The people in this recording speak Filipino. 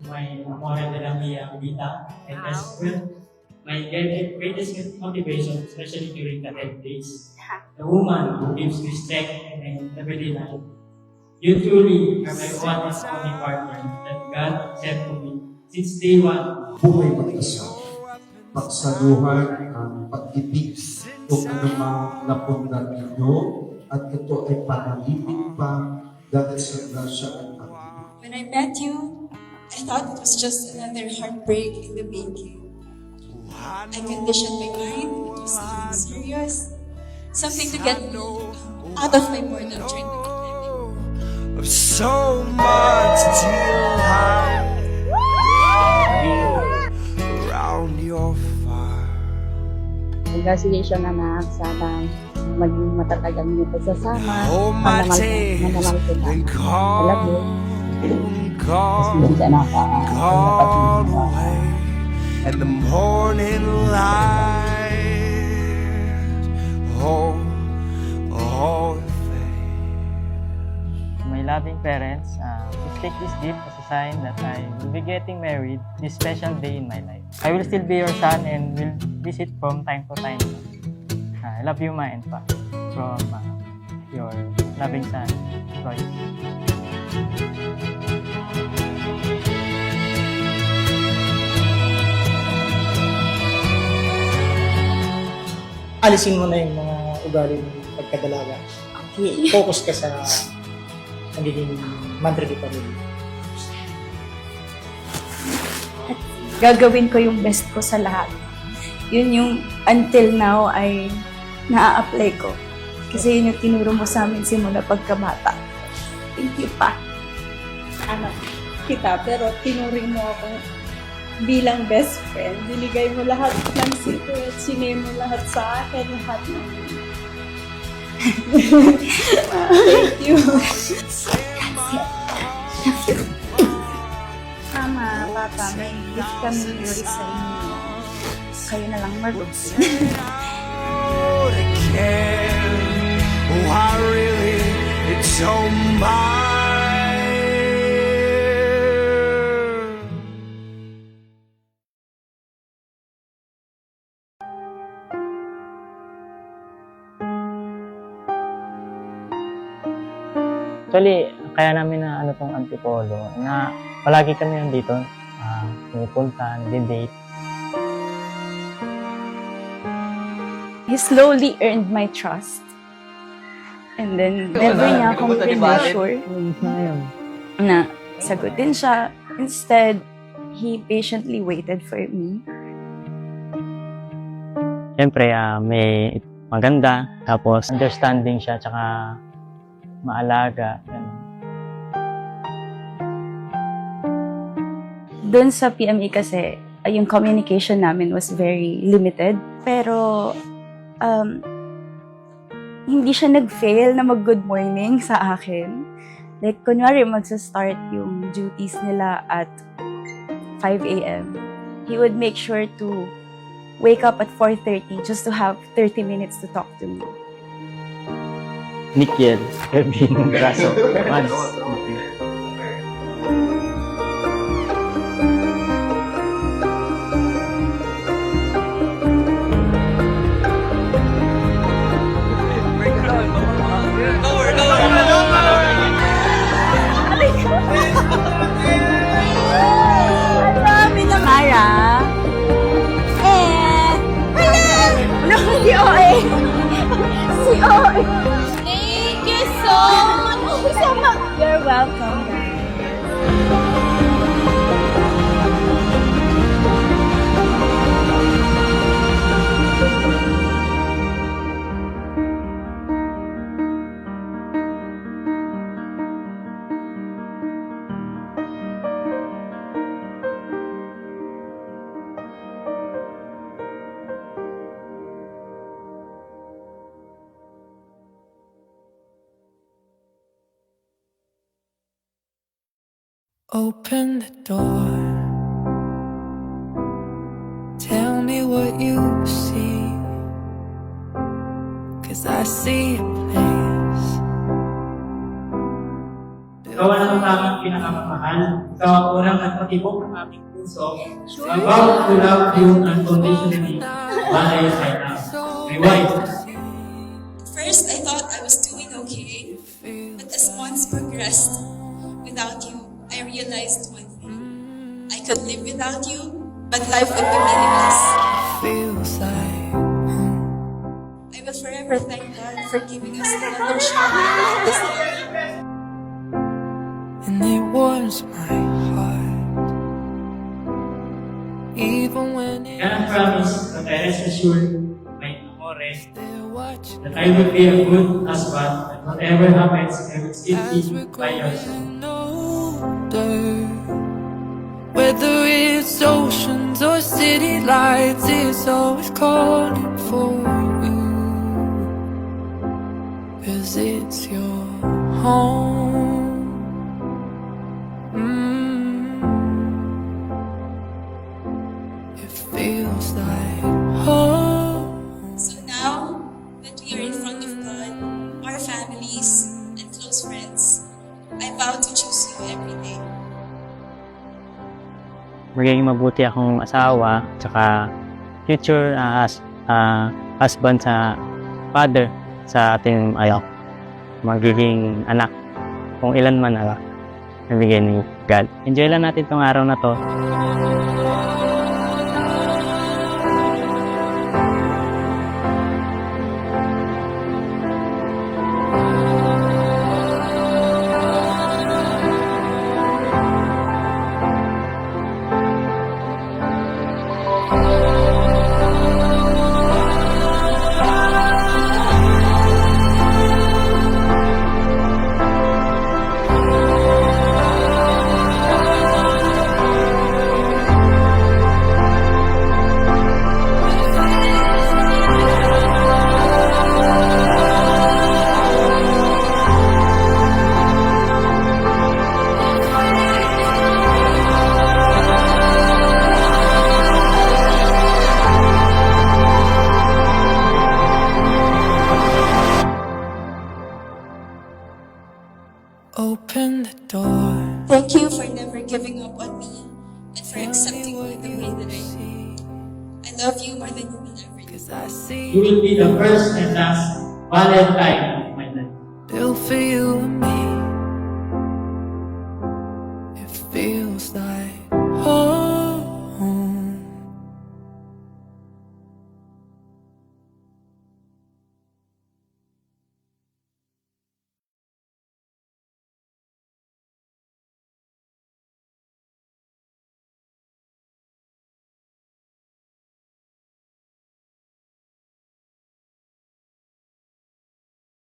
my amore de la mia vida, and best friend, my greatest motivation, especially during the health days. The woman who gives me strength in everyday life. You truly are my one and only partner that God sent to me since day one. Buhay mag-isa, pagsaluhan ang pag-ibig kung anumang napundan ninyo at ito ay panalipin pa dahil sa grasya at pag-ibig. When I met you, I thought it was just another heartbreak in the making. I conditioned my mind, it was something serious, something to get me out of my boredom during the pandemic. Of so much to hide around your fire. Congratulations anak, sana maging matatag ang inyong pagsasama. Hold my taste Mananal kita. and I love you. call away, and the morning light hold My loving parents, please take this gift as a sign that I will be getting married this special day in my life. I will still be your son and will visit from time to time. I love you, Ma and Pa, from your loving son, Royce. Alisin mo na yung mga ugali ng pagkadalaga. Okay. Focus ka sa magiging madre de pamilya. Gagawin ko yung best ko sa lahat. Yun yung until now ay naa-apply ko. Kasi yun yung tinuro mo sa amin simula pagkabata. Thank you pa. Anak kita, pero tinuring mo ako bilang best friend. Binigay mo lahat ng secret, sinay mo lahat sa akin, lahat ng thank you. Mama, Papa, may gift kami Royce sa inyo. Kayo na lang mag-ups. Oh, I really, it's on my. Actually, kaya namin na tong Antipolo, na palagi kami nandito, pumupunta, nag-date. He slowly earned my trust. And then, never niya akong pressure na sagutin siya. Instead, he patiently waited for me. Siyempre, may maganda, tapos understanding siya, tsaka maalaga. Ganun. Doon sa PME kasi, yung communication namin was very limited. Pero, hindi siya nag-fail na mag-good morning sa akin. Like, kunwari, magsa-start yung duties nila at 5 a.m. He would make sure to wake up at 4:30 just to have 30 minutes to talk to me. Nikiel, Kevin, Graso, Mads. Ang dami na Mara. No, si OA. Si OA. Thank you so much. You're welcome, guys. Open the door. Tell me what you see. 'Cause I see a place Ikaw ang aming pinakamamahal. Ikaw ang unang nagpatibok ng aming puso. I vow to love you unconditionally while I am right now. My wife. First, I thought I was doing okay, but as months progressed, without you, I realized one thing. I could live without you, but life would be meaningless. Feels like I will forever thank God for giving us another shot at this life. and it warms my heart. Even when Can I promise that I rest assured, my amore, they're watching that I will be a good husband, and whatever happens, I will still as be we're by your side. growing older. Whether it's oceans or city lights, it's always calling for you. 'Cause it's your home. It feels like home. So now that we are in front of God, our families, and close friends, I vow to choose you every day. Magiging mabuti akong asawa, tsaka future husband sa father sa ating magiging anak kung ilan man nabigay ni God. Enjoy lang natin tong araw na to. Open the door. Thank you for never giving up on me and for accepting me the way that I am. I love you more than you will ever know. 'Cause I see You will be the first and last Valentine